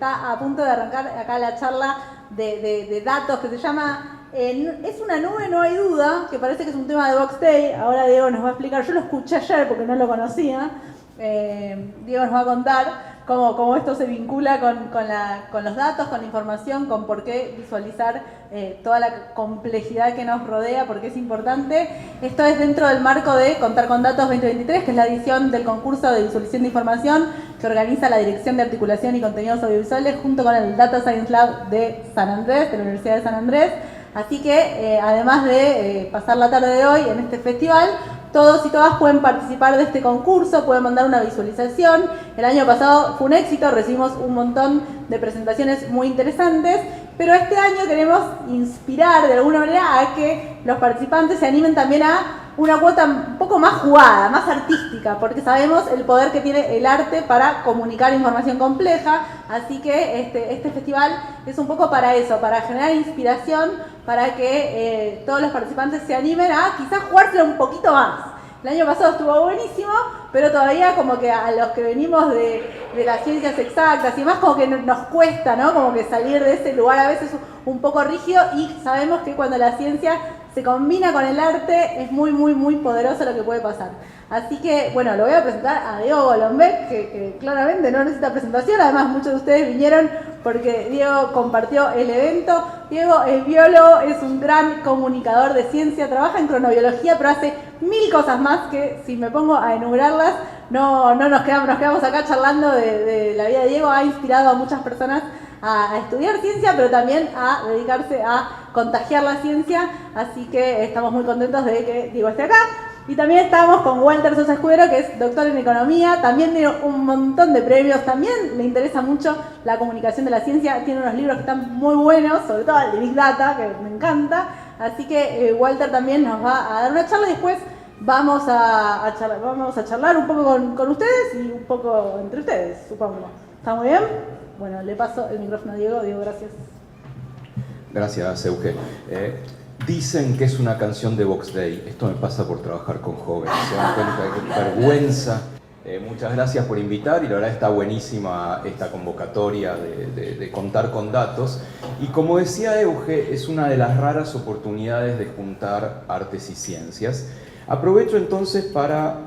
está a punto de arrancar acá la charla de datos que se llama Es una nube, no hay duda, que parece que es un tema de Box Day. Ahora Diego nos va a explicar, yo lo escuché ayer porque no lo conocía. Diego nos va a contar cómo esto se vincula con los datos, con la información, con por qué visualizar toda la complejidad que nos rodea, porque es importante. Esto es dentro del marco de Contar con Datos 2023, que es la edición del concurso de visualización de información que organiza la Dirección de Articulación y Contenidos Audiovisuales junto con el Data Science Lab de San Andrés, de la Universidad de San Andrés. Así que, además de pasar la tarde de hoy en este festival, todos y todas pueden participar de este concurso, pueden mandar una visualización. El año pasado fue un éxito, recibimos un montón de presentaciones muy interesantes, pero este año queremos inspirar de alguna manera a que los participantes se animen también a una cuota un poco más jugada, más artística, porque sabemos el poder que tiene el arte para comunicar información compleja. Así que este festival es un poco para eso, para generar inspiración, para que todos los participantes se animen a quizás jugárselo un poquito más. El año pasado estuvo buenísimo, pero todavía como que a los que venimos de las ciencias exactas y más como que nos cuesta, ¿no? Como que salir de ese lugar a veces un poco rígido, y sabemos que cuando la ciencia se combina con el arte es muy, muy, muy poderoso lo que puede pasar. Así que, bueno, lo voy a presentar a Diego Golombek, que claramente no necesita presentación. Además, muchos de ustedes vinieron porque Diego compartió el evento. Diego es biólogo, es un gran comunicador de ciencia, trabaja en cronobiología, pero hace 1000 cosas más que, si me pongo a enumerarlas, no nos quedamos acá charlando de la vida de Diego. Ha inspirado a muchas personas a estudiar ciencia, pero también a dedicarse a contagiar la ciencia. Así que estamos muy contentos de que Diego esté acá. Y también estamos con Walter Sosa Escudero, que es doctor en economía, también tiene un montón de premios, también le interesa mucho la comunicación de la ciencia, tiene unos libros que están muy buenos, sobre todo el de Big Data, que me encanta. Así que Walter también nos va a dar una charla y después vamos a charlar un poco con ustedes y un poco entre ustedes, supongo. ¿Está muy bien? Bueno, le paso el micrófono a Diego. Diego, gracias. Gracias, Euge. Dicen que es una canción de Box Day. Esto me pasa por trabajar con jóvenes. Se dan cuenta de qué vergüenza. Muchas gracias por invitar, y la verdad está buenísima esta convocatoria de Contar con Datos. Y como decía Euge, es una de las raras oportunidades de juntar artes y ciencias. Aprovecho entonces para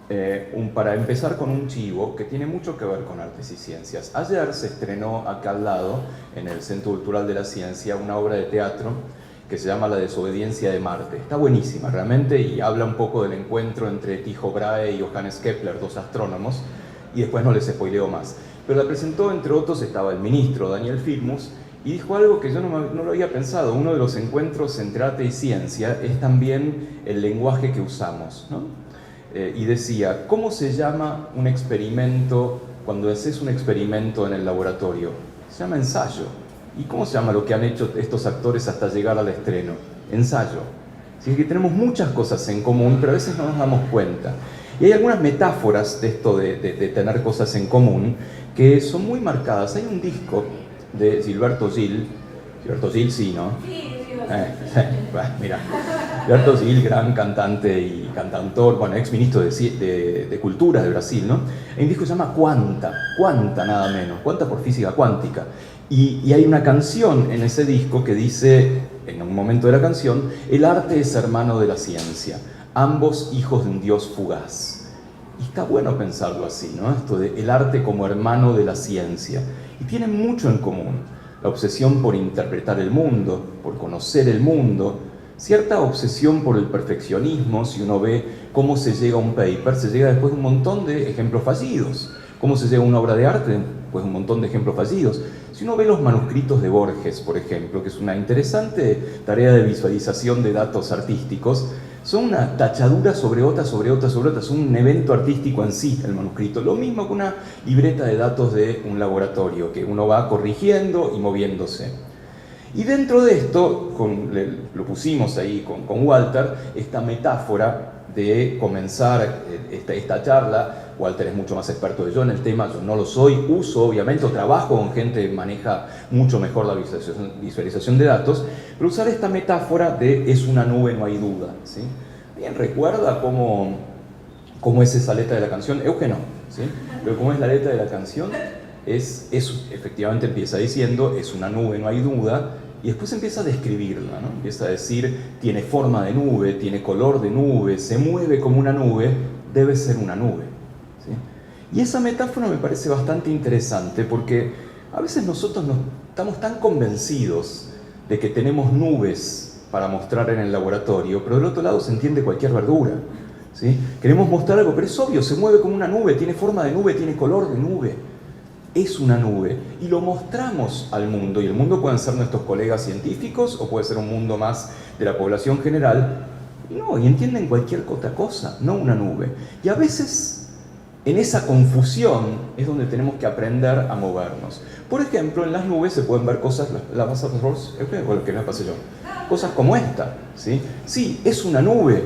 empezar con un chivo que tiene mucho que ver con artes y ciencias. Ayer se estrenó acá al lado, en el Centro Cultural de la Ciencia, una obra de teatro que se llama La desobediencia de Marte. Está buenísima realmente, y habla un poco del encuentro entre Tycho Brahe y Johannes Kepler, dos astrónomos, y después no les spoileo más. Pero la presentó, entre otros, estaba el ministro Daniel Filmus, y dijo algo que yo no lo había pensado. Uno de los encuentros entre arte y ciencia es también el lenguaje que usamos, ¿no? Y decía, ¿cómo se llama un experimento cuando haces un experimento en el laboratorio? Se llama ensayo. ¿Y cómo se llama lo que han hecho estos actores hasta llegar al estreno? Ensayo. Así que tenemos muchas cosas en común, pero a veces no nos damos cuenta. Y hay algunas metáforas de esto de tener cosas en común que son muy marcadas. Hay un disco de Gilberto Gil. Gilberto Gil, sí, ¿no? Sí. Bueno, mira, Gilberto Gil, gran cantante y cantautor, bueno, ex ministro de Cultura de Brasil, ¿no? Hay un disco que se llama Quanta nada menos, Quanta por física cuántica. Y hay una canción en ese disco que dice, en un momento de la canción, el arte es hermano de la ciencia, ambos hijos de un dios fugaz. Y está bueno pensarlo así, ¿no? Esto de el arte como hermano de la ciencia. Y tienen mucho en común. La obsesión por interpretar el mundo, por conocer el mundo, cierta obsesión por el perfeccionismo. Si uno ve cómo se llega a un paper, se llega después de un montón de ejemplos fallidos. Cómo se llega a una obra de arte, pues un montón de ejemplos fallidos. Si uno ve los manuscritos de Borges, por ejemplo, que es una interesante tarea de visualización de datos artísticos, son una tachadura sobre otra, sobre otra, sobre otra. Es un evento artístico en sí, el manuscrito. Lo mismo que una libreta de datos de un laboratorio, que uno va corrigiendo y moviéndose. Y dentro de esto, lo pusimos ahí con Walter, esta metáfora de comenzar esta charla. Walter es mucho más experto que yo en el tema, yo no lo soy, uso obviamente, o trabajo con gente que maneja mucho mejor la visualización de datos, pero usar esta metáfora de es una nube, no hay duda, ¿sí? ¿Alguien recuerda cómo es esa letra de la canción? Eugenio, ¿sí? Pero ¿cómo es la letra de la canción? efectivamente empieza diciendo, es una nube, no hay duda, y después empieza a describirla, ¿no? Empieza a decir, tiene forma de nube, tiene color de nube, se mueve como una nube, debe ser una nube, ¿sí? Y esa metáfora me parece bastante interesante porque a veces nosotros estamos tan convencidos de que tenemos nubes para mostrar en el laboratorio, pero del otro lado se entiende cualquier verdura, ¿sí? Queremos mostrar algo, pero es obvio, se mueve como una nube, tiene forma de nube, tiene color de nube. Es una nube y lo mostramos al mundo, y el mundo pueden ser nuestros colegas científicos o puede ser un mundo más de la población general, y entienden cualquier otra cosa, no una nube. Y a veces en esa confusión es donde tenemos que aprender a movernos. Por ejemplo, en las nubes se pueden ver cosas, ¿la vas a pasar vos? ¿O que la pase yo? Cosas como esta, ¿sí? Sí, es una nube,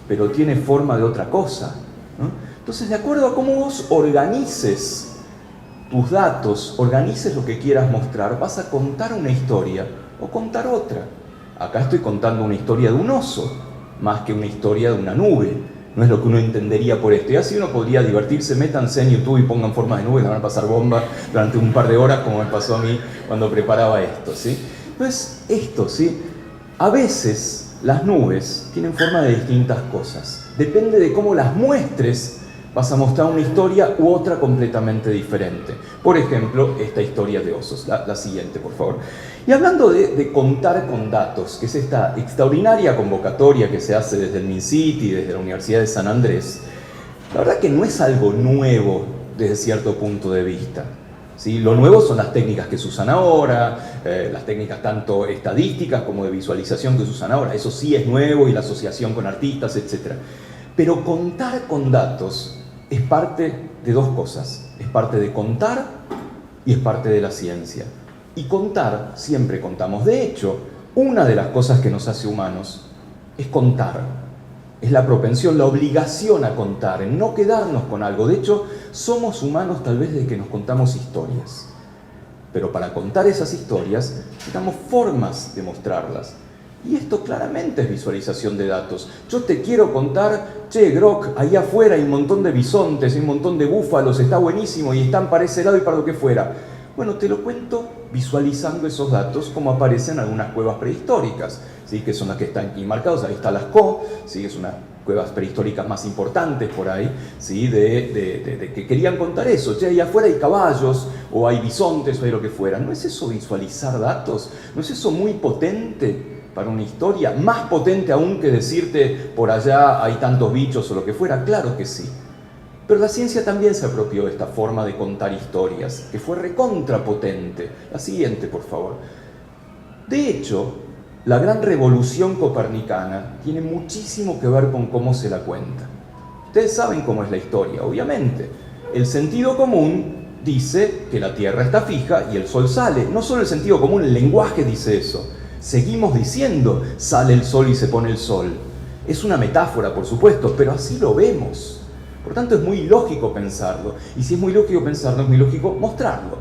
pero tiene forma de otra cosa, ¿no? Entonces, de acuerdo a cómo vos organices tus datos, organices lo que quieras mostrar, vas a contar una historia o contar otra. Acá estoy contando una historia de un oso, más que una historia de una nube. No es lo que uno entendería por esto. Y así uno podría divertirse, métanse en YouTube y pongan forma de nube, le van a pasar bomba durante un par de horas, como me pasó a mí cuando preparaba esto, ¿sí? Entonces, esto, ¿sí? A veces las nubes tienen forma de distintas cosas. Depende de cómo las muestres, vas a mostrar una historia u otra completamente diferente. Por ejemplo, esta historia de osos. La siguiente, por favor. Y hablando de contar con datos, que es esta extraordinaria convocatoria que se hace desde el MinCity, desde la Universidad de San Andrés, la verdad que no es algo nuevo desde cierto punto de vista, ¿sí? Lo nuevo son las técnicas que se usan ahora, las técnicas tanto estadísticas como de visualización que se usan ahora. Eso sí es nuevo, y la asociación con artistas, etc. Pero contar con datos es parte de dos cosas. Es parte de contar y es parte de la ciencia. Y contar, siempre contamos. De hecho, una de las cosas que nos hace humanos es contar. Es la propensión, la obligación a contar, en no quedarnos con algo. De hecho, somos humanos tal vez desde que nos contamos historias. Pero para contar esas historias, necesitamos formas de mostrarlas. Y esto claramente es visualización de datos. Yo te quiero contar, che, Grok, ahí afuera hay un montón de bisontes, hay un montón de búfalos, está buenísimo y están para ese lado y para lo que fuera. Bueno, te lo cuento visualizando esos datos como aparecen en algunas cuevas prehistóricas, ¿sí? Que son las que están aquí marcadas. Ahí está Lascaux, ¿sí? Es una cuevas prehistóricas más importantes por ahí, ¿sí? de que querían contar eso. Che, ahí afuera hay caballos, o hay bisontes, o hay lo que fuera. ¿No es eso visualizar datos? ¿No es eso muy potente para una historia? Más potente aún que decirte por allá hay tantos bichos o lo que fuera. Claro que sí. Pero la ciencia también se apropió de esta forma de contar historias, que fue recontrapotente. La siguiente, por favor. De hecho, la gran revolución copernicana tiene muchísimo que ver con cómo se la cuenta. Ustedes saben cómo es la historia, obviamente. El sentido común dice que la Tierra está fija y el Sol sale. No solo el sentido común, el lenguaje dice eso. Seguimos diciendo, sale el sol y se pone el sol. Es una metáfora, por supuesto, pero así lo vemos. Por tanto, es muy lógico pensarlo. Y si es muy lógico pensarlo, es muy lógico mostrarlo.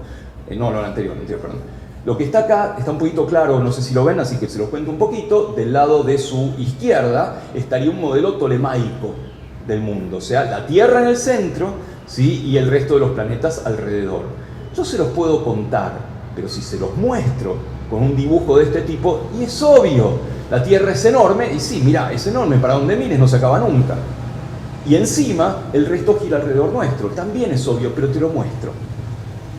No, lo anterior, perdón. Lo que está acá está un poquito claro, no sé si lo ven, así que se los cuento un poquito. Del lado de su izquierda estaría un modelo tolemaico del mundo. O sea, la Tierra en el centro, ¿sí? Y el resto de los planetas alrededor. Yo se los puedo contar, pero si se los muestro con un dibujo de este tipo, y es obvio, la Tierra es enorme, y sí, mirá, es enorme, para donde mires no se acaba nunca. Y encima, el resto gira alrededor nuestro, también es obvio, pero te lo muestro.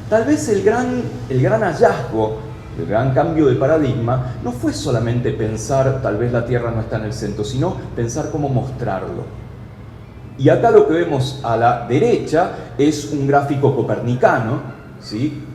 Tal vez el gran hallazgo, el gran cambio de paradigma, no fue solamente pensar, tal vez la Tierra no está en el centro, sino pensar cómo mostrarlo. Y acá lo que vemos a la derecha es un gráfico copernicano, ¿sí?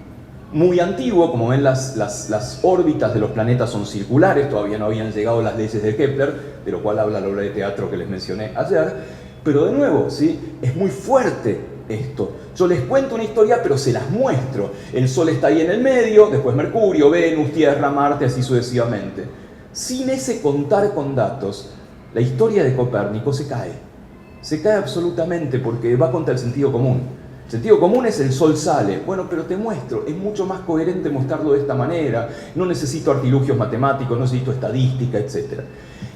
Muy antiguo. Como ven, las órbitas de los planetas son circulares, todavía no habían llegado las leyes de Kepler, de lo cual habla la obra de teatro que les mencioné ayer. Pero de nuevo, ¿sí? Es muy fuerte esto. Yo les cuento una historia, pero se las muestro. El Sol está ahí en el medio, después Mercurio, Venus, Tierra, Marte, así sucesivamente. Sin ese contar con datos, la historia de Copérnico se cae. Se cae absolutamente porque va contra el sentido común. El sentido común es el Sol sale. Bueno, pero te muestro, es mucho más coherente mostrarlo de esta manera. No necesito artilugios matemáticos, no necesito estadística, etc.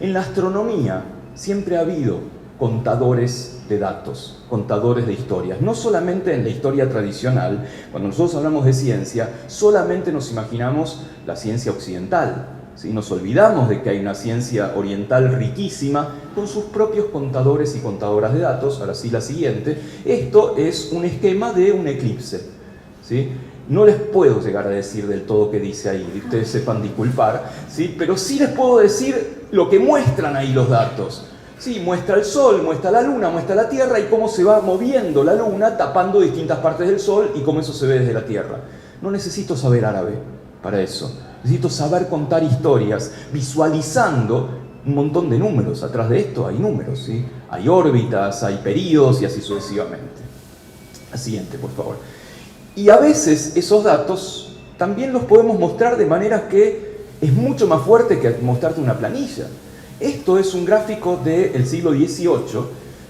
En la astronomía siempre ha habido contadores de datos, contadores de historias. No solamente en la historia tradicional, cuando nosotros hablamos de ciencia, solamente nos imaginamos la ciencia occidental, ¿sí? Nos olvidamos de que hay una ciencia oriental riquísima con sus propios contadores y contadoras de datos. Ahora sí, la siguiente. Esto es un esquema de un eclipse, ¿sí? No les puedo llegar a decir del todo qué dice ahí, ustedes sepan disculpar, ¿sí? Pero sí les puedo decir lo que muestran ahí los datos. Sí, muestra el Sol, muestra la Luna, muestra la Tierra y cómo se va moviendo la Luna tapando distintas partes del Sol y cómo eso se ve desde la Tierra. No necesito saber árabe para eso. Necesito saber contar historias visualizando un montón de números. Atrás de esto hay números, ¿sí? Hay órbitas, hay períodos y así sucesivamente. La siguiente, por favor. Y a veces esos datos también los podemos mostrar de manera que es mucho más fuerte que mostrarte una planilla. Esto es un gráfico del siglo XVIII,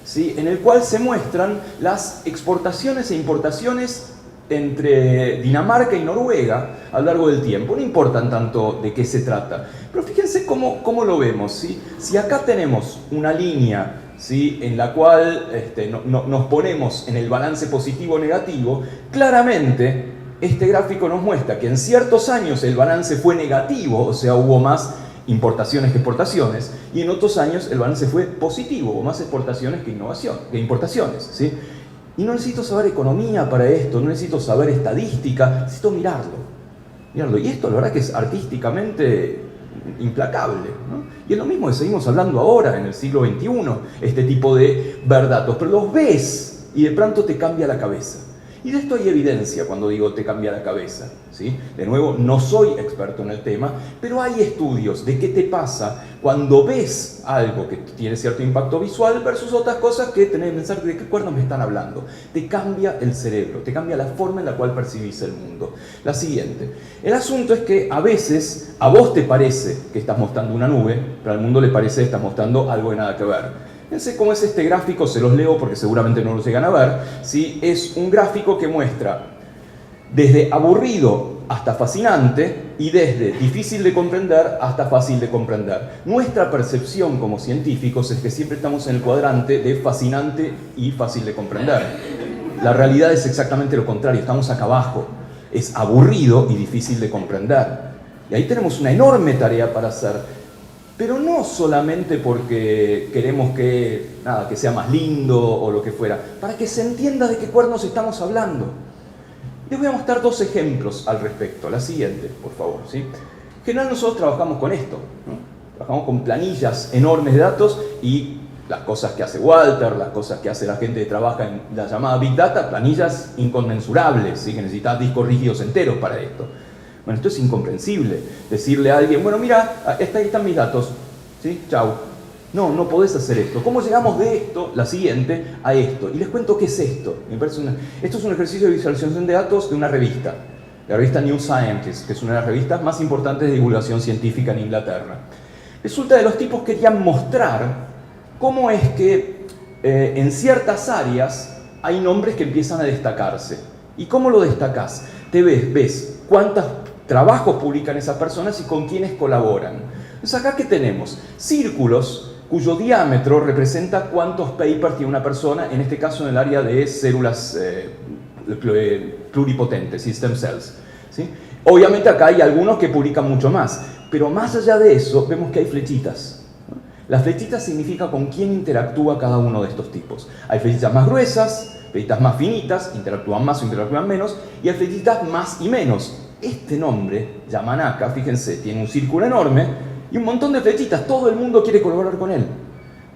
¿sí? En el cual se muestran las exportaciones e importaciones entre Dinamarca y Noruega a lo largo del tiempo. No importan tanto de qué se trata, pero fíjense cómo lo vemos, ¿sí? Si acá tenemos una línea, ¿sí? En la cual nos ponemos en el balance positivo o negativo, claramente este gráfico nos muestra que en ciertos años el balance fue negativo, o sea, hubo más importaciones que exportaciones, y en otros años el balance fue positivo, hubo más exportaciones que importaciones, ¿sí? Y no necesito saber economía para esto, no necesito saber estadística, necesito mirarlo. Y esto la verdad que es artísticamente implacable, ¿no? Y es lo mismo que seguimos hablando ahora en el siglo XXI, este tipo de ver datos, pero los ves y de pronto te cambia la cabeza. Y de esto hay evidencia cuando digo te cambia la cabeza, ¿sí? De nuevo, no soy experto en el tema, pero hay estudios de qué te pasa cuando ves algo que tiene cierto impacto visual versus otras cosas que tenés que pensar de qué cuernos me están hablando. Te cambia el cerebro, te cambia la forma en la cual percibís el mundo. La siguiente. El asunto es que a veces a vos te parece que estás mostrando una nube, pero al mundo le parece que estás mostrando algo de nada que ver. Fíjense cómo es este gráfico, se los leo porque seguramente no lo llegan a ver, ¿sí? Es un gráfico que muestra desde aburrido hasta fascinante y desde difícil de comprender hasta fácil de comprender. Nuestra percepción como científicos es que siempre estamos en el cuadrante de fascinante y fácil de comprender. La realidad es exactamente lo contrario, estamos acá abajo. Es aburrido y difícil de comprender. Y ahí tenemos una enorme tarea para hacer. Pero no solamente porque queremos que sea más lindo o lo que fuera, para que se entienda de qué cuernos estamos hablando. Les voy a mostrar dos ejemplos al respecto. La siguiente, por favor, ¿sí? En general nosotros trabajamos con esto, ¿no? Trabajamos con planillas enormes de datos y las cosas que hace Walter, las cosas que hace la gente que trabaja en la llamada Big Data, planillas inconmensurables, ¿sí? Que necesitas discos rígidos enteros para esto. Bueno, esto es incomprensible. Decirle a alguien, bueno, mira, ahí están mis datos, ¿sí? Chau. No podés hacer esto. ¿Cómo llegamos de esto, la siguiente, a esto? Y les cuento qué es esto. Esto es un ejercicio de visualización de datos de una revista, la revista New Scientist, que es una de las revistas más importantes de divulgación científica en Inglaterra. Resulta que los tipos querían mostrar cómo es que en ciertas áreas hay nombres que empiezan a destacarse. ¿Y cómo lo destacás? Ves cuántos trabajos publican esas personas y con quiénes colaboran. Entonces acá ¿qué tenemos? Círculos cuyo diámetro representa cuántos papers tiene una persona, en este caso en el área de células pluripotentes, stem cells, ¿sí? Obviamente acá hay algunos que publican mucho más, pero más allá de eso vemos que hay flechitas. Las flechitas significa con quién interactúa cada uno de estos tipos. Hay flechitas más gruesas, flechitas más finitas, interactúan más o interactúan menos, y hay flechitas más y menos. Este nombre, Yamanaka, fíjense, tiene un círculo enorme y un montón de flechitas, todo el mundo quiere colaborar con él.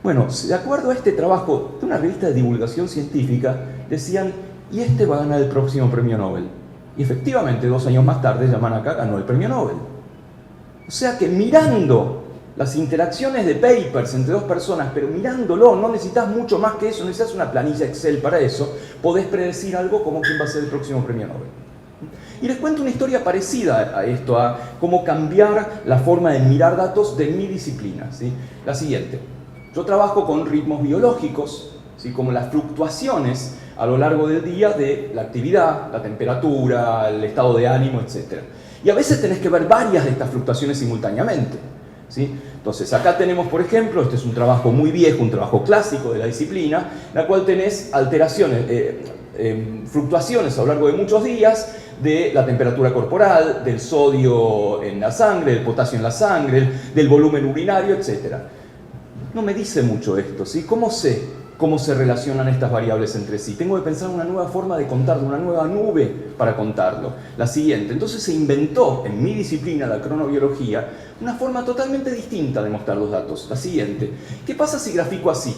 Bueno, de acuerdo a este trabajo de una revista de divulgación científica, decían, y este va a ganar el próximo premio Nobel. Y efectivamente, 2 años más tarde, Yamanaka ganó el premio Nobel. O sea que mirando las interacciones de papers entre dos personas, pero mirándolo, no necesitas mucho más que eso, no necesitas una planilla Excel para eso, podés predecir algo como quién va a ser el próximo premio Nobel. Y les cuento una historia parecida a esto, a cómo cambiar la forma de mirar datos de mi disciplina, ¿sí? La siguiente. Yo trabajo con ritmos biológicos, ¿sí? Como las fluctuaciones a lo largo del día de la actividad, la temperatura, el estado de ánimo, etc. Y a veces tenés que ver varias de estas fluctuaciones simultáneamente, ¿sí? Entonces, acá tenemos, por ejemplo, este es un trabajo muy viejo, un trabajo clásico de la disciplina, en la cual tenés alteraciones, fluctuaciones a lo largo de muchos días de la temperatura corporal, del sodio en la sangre, del potasio en la sangre, del volumen urinario, etc. No me dice mucho esto, ¿sí? ¿Cómo sé cómo se relacionan estas variables entre sí? Tengo que pensar una nueva forma de contarlo, una nueva nube para contarlo. La siguiente. Entonces se inventó en mi disciplina, la cronobiología, una forma totalmente distinta de mostrar los datos. La siguiente. ¿Qué pasa si grafico así?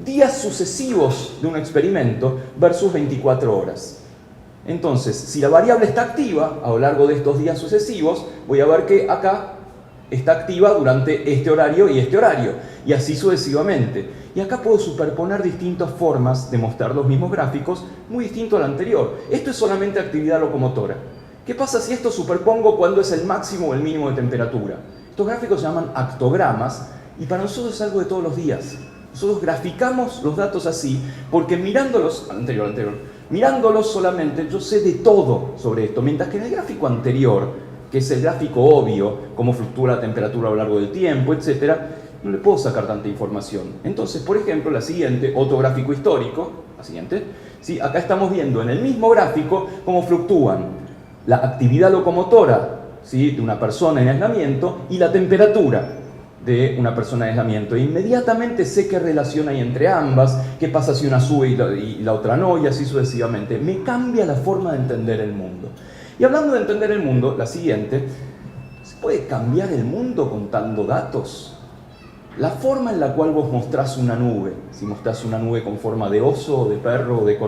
Días sucesivos de un experimento versus 24 horas. Entonces, si la variable está activa a lo largo de estos días sucesivos, voy a ver que acá está activa durante este horario, y así sucesivamente. Y acá puedo superponer distintas formas de mostrar los mismos gráficos, muy distinto al anterior. Esto es solamente actividad locomotora. ¿Qué pasa si esto superpongo cuando es el máximo o el mínimo de temperatura? Estos gráficos se llaman actogramas, y para nosotros es algo de todos los días. Nosotros graficamos los datos así, porque mirándolos solamente yo sé de todo sobre esto, mientras que en el gráfico anterior, que es el gráfico obvio, cómo fluctúa la temperatura a lo largo del tiempo, etc., no le puedo sacar tanta información. Entonces, por ejemplo, la siguiente, otro gráfico histórico, la siguiente, ¿sí? Acá estamos viendo en el mismo gráfico cómo fluctúan la actividad locomotora, ¿sí?, de una persona en aislamiento y la temperatura de una persona en aislamiento. E inmediatamente sé qué relación hay entre ambas, qué pasa si una sube y la otra no, y así sucesivamente. Me cambia la forma de entender el mundo. Y hablando de entender el mundo, la siguiente, ¿se puede cambiar el mundo contando datos? La forma en la cual vos mostrás una nube, si mostrás una nube con forma de oso, de perro o de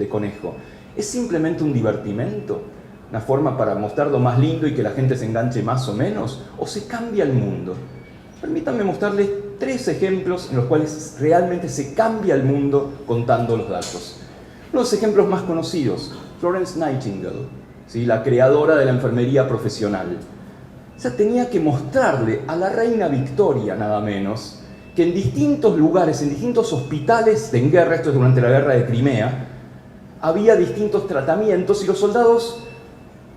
conejo, ¿es simplemente un divertimento? ¿Una forma para mostrarlo más lindo y que la gente se enganche más o menos? ¿O se cambia el mundo? Permítanme mostrarles 3 ejemplos en los cuales realmente se cambia el mundo contando los datos. Uno de los ejemplos más conocidos, Florence Nightingale, ¿sí?, la creadora de la enfermería profesional. O sea, tenía que mostrarle a la reina Victoria, nada menos, que en distintos lugares, en distintos hospitales en guerra, esto es durante la guerra de Crimea, había distintos tratamientos y los soldados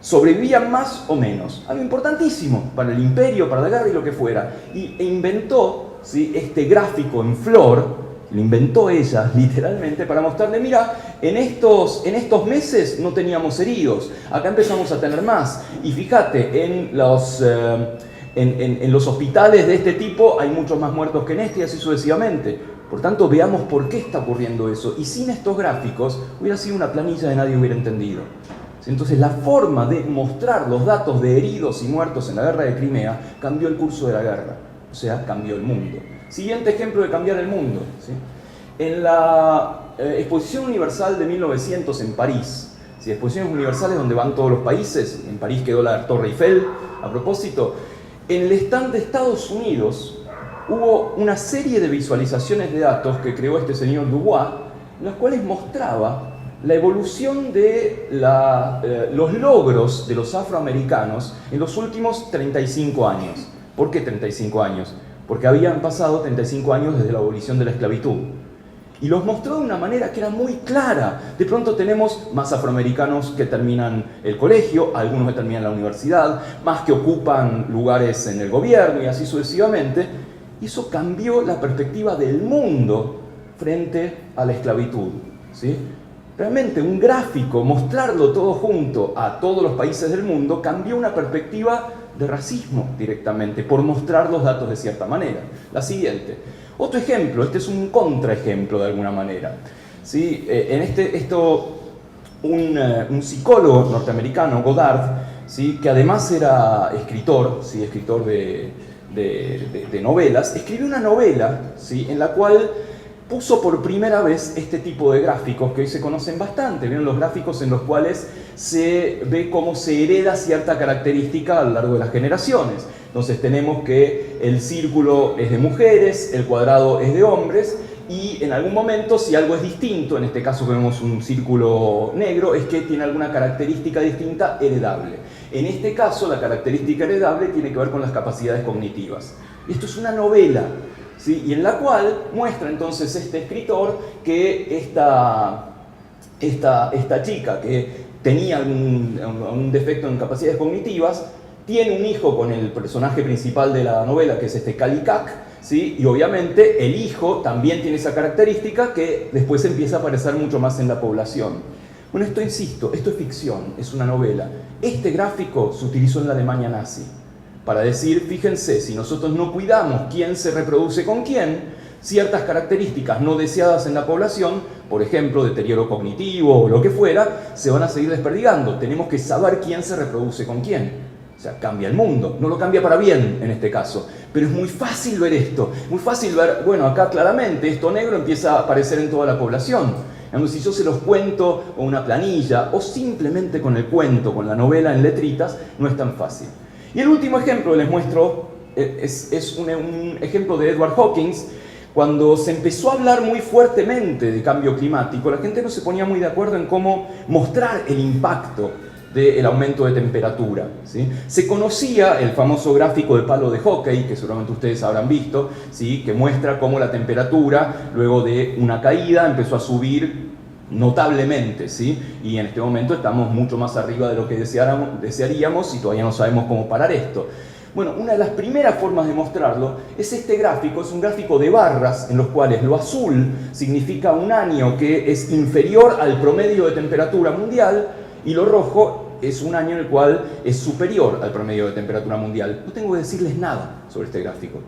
sobrevivían más o menos. Algo importantísimo para el imperio, para la guerra y lo que fuera. E inventó, ¿sí?, este gráfico en flor, lo inventó ella literalmente para mostrarle, mira, en estos meses no teníamos heridos, acá empezamos a tener más. Y fíjate, en los hospitales de este tipo hay muchos más muertos que en este, y así sucesivamente. Por tanto, veamos por qué está ocurriendo eso. Y sin estos gráficos hubiera sido una planilla que nadie hubiera entendido. Entonces, la forma de mostrar los datos de heridos y muertos en la guerra de Crimea cambió el curso de la guerra, o sea, cambió el mundo. Siguiente ejemplo de cambiar el mundo, ¿sí? En la Exposición Universal de 1900 en París, ¿sí?, exposiciones universales donde van todos los países, en París quedó la Torre Eiffel, a propósito, en el stand de Estados Unidos hubo una serie de visualizaciones de datos que creó este señor Dubois, en las cuales mostraba la evolución de los logros de los afroamericanos en los últimos 35 años. ¿Por qué 35 años? Porque habían pasado 35 años desde la abolición de la esclavitud. Y los mostró de una manera que era muy clara. De pronto tenemos más afroamericanos que terminan el colegio, algunos que terminan la universidad, más que ocupan lugares en el gobierno y así sucesivamente. Y eso cambió la perspectiva del mundo frente a la esclavitud, ¿sí? Realmente un gráfico, mostrarlo todo junto a todos los países del mundo, cambió una perspectiva de racismo directamente, por mostrar los datos de cierta manera. La siguiente. Otro ejemplo, este es un contraejemplo de alguna manera, ¿sí? Un psicólogo norteamericano, Goddard, ¿sí?, que además era escritor, ¿sí?, escritor de novelas, escribió una novela, ¿sí?, en la cual puso por primera vez este tipo de gráficos que hoy se conocen bastante. ¿Vieron los gráficos en los cuales se ve cómo se hereda cierta característica a lo largo de las generaciones? Entonces tenemos que el círculo es de mujeres, el cuadrado es de hombres, y en algún momento, si algo es distinto, en este caso vemos un círculo negro, es que tiene alguna característica distinta heredable. En este caso, la característica heredable tiene que ver con las capacidades cognitivas. Esto es una novela, ¿sí?, y en la cual muestra entonces este escritor que esta chica que tenía un defecto en capacidades cognitivas tiene un hijo con el personaje principal de la novela, que es este Calicach, ¿sí? Y obviamente el hijo también tiene esa característica que después empieza a aparecer mucho más en la población. Bueno, esto, insisto, esto es ficción, es una novela. Este gráfico se utilizó en la Alemania nazi para decir, fíjense, si nosotros no cuidamos quién se reproduce con quién, ciertas características no deseadas en la población, por ejemplo, deterioro cognitivo o lo que fuera, se van a seguir desperdigando. Tenemos que saber quién se reproduce con quién. O sea, cambia el mundo, no lo cambia para bien en este caso, pero es muy fácil ver esto, muy fácil ver, bueno, acá claramente esto negro empieza a aparecer en toda la población. Si yo se los cuento con una planilla o simplemente con el cuento, con la novela en letritas, no es tan fácil. Y el último ejemplo que les muestro es un ejemplo de Edward Hawkins. Cuando se empezó a hablar muy fuertemente de cambio climático, la gente no se ponía muy de acuerdo en cómo mostrar el impacto del aumento de temperatura, ¿sí? Se conocía el famoso gráfico de palo de hockey, que seguramente ustedes habrán visto, ¿sí? Que muestra cómo la temperatura, luego de una caída, empezó a subir notablemente, ¿sí? Y en este momento estamos mucho más arriba de lo que desearíamos y todavía no sabemos cómo parar esto. Bueno, una de las primeras formas de mostrarlo es este gráfico, es un gráfico de barras en los cuales lo azul significa un año que es inferior al promedio de temperatura mundial y lo rojo es un año en el cual es superior al promedio de temperatura mundial. No tengo que decirles nada sobre este gráfico.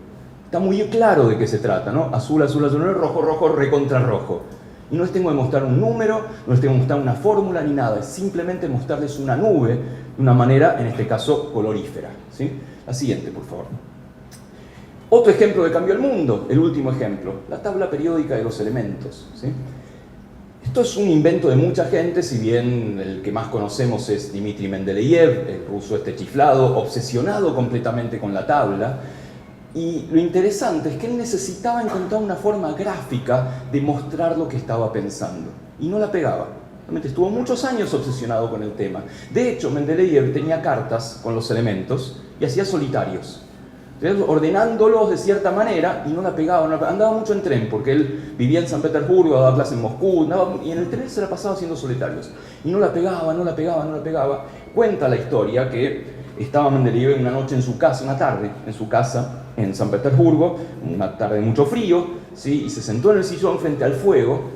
Está muy claro de qué se trata, ¿no? Azul, azul, azul, rojo, rojo, recontra rojo. Y no les tengo que mostrar un número, no les tengo que mostrar una fórmula ni nada, es simplemente mostrarles una nube de una manera, en este caso, colorífera, ¿sí? La siguiente, por favor. Otro ejemplo de cambio al mundo, el último ejemplo, la tabla periódica de los elementos, ¿sí? Esto es un invento de mucha gente, si bien el que más conocemos es Dmitri Mendeleev, el ruso este chiflado, obsesionado completamente con la tabla. Y lo interesante es que él necesitaba encontrar una forma gráfica de mostrar lo que estaba pensando. Y no la pegaba. Realmente estuvo muchos años obsesionado con el tema. De hecho, Mendeleev tenía cartas con los elementos y hacía solitarios, ordenándolos de cierta manera, y no la pegaba, andaba mucho en tren, porque él vivía en San Petersburgo, daba clases en Moscú, y en el tren se la pasaba haciendo solitarios. Y no la pegaba, no la pegaba, no la pegaba. Cuenta la historia que estaba Mendeleev una noche en su casa, una tarde, en su casa, en San Petersburgo, una tarde de mucho frío, ¿sí? Y se sentó en el sillón frente al fuego,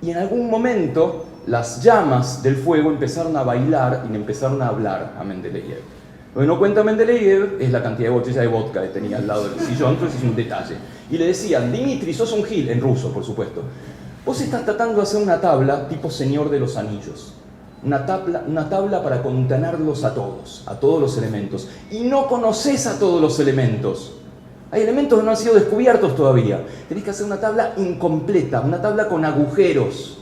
y en algún momento las llamas del fuego empezaron a bailar y le empezaron a hablar a Mendeleev. Lo que no cuenta Mendeleev es la cantidad de botellas de vodka que tenía al lado del sillón, entonces es un detalle. Y le decían, Dimitri, sos un gil, en ruso, por supuesto. Vos estás tratando de hacer una tabla tipo Señor de los Anillos. Una tabla para contenerlos a todos los elementos. Y no conoces a todos los elementos. Hay elementos que no han sido descubiertos todavía. Tenés que hacer una tabla incompleta, una tabla con agujeros.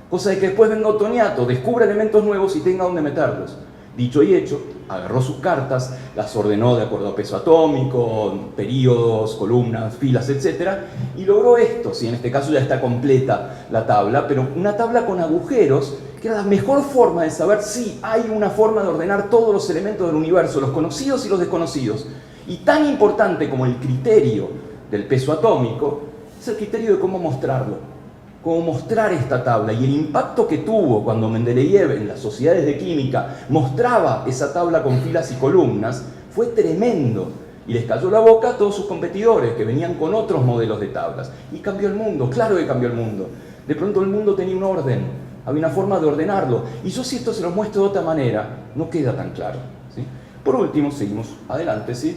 Cosa de que después venga Otoniato, descubra elementos nuevos y tenga dónde meterlos. Dicho y hecho, agarró sus cartas, las ordenó de acuerdo a peso atómico, períodos, columnas, filas, etc. Y logró esto, si en este caso ya está completa la tabla, pero una tabla con agujeros, que era la mejor forma de saber si hay una forma de ordenar todos los elementos del universo, los conocidos y los desconocidos. Y tan importante como el criterio del peso atómico, es el criterio de cómo mostrarlo. Cómo mostrar esta tabla, y el impacto que tuvo cuando Mendeleev en las sociedades de química mostraba esa tabla con filas y columnas fue tremendo, y les cayó la boca a todos sus competidores que venían con otros modelos de tablas, y cambió el mundo, claro que cambió el mundo. De pronto el mundo tenía un orden, había una forma de ordenarlo, y yo si esto se los muestro de otra manera no queda tan claro, ¿sí? Por último, seguimos adelante, ¿sí?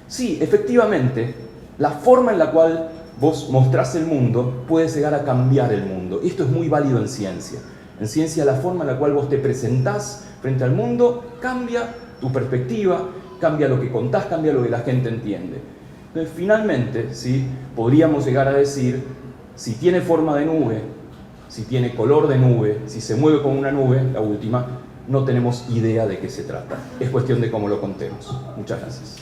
Sí, efectivamente, la forma en la cual vos mostrás el mundo puede llegar a cambiar el mundo. Esto es muy válido en ciencia. En ciencia, la forma en la cual vos te presentás frente al mundo cambia tu perspectiva, cambia lo que contás, cambia lo que la gente entiende. Entonces, finalmente, ¿sí? Podríamos llegar a decir, si tiene forma de nube, si tiene color de nube, si se mueve como una nube, la última, no tenemos idea de qué se trata. Es cuestión de cómo lo contemos. Muchas gracias.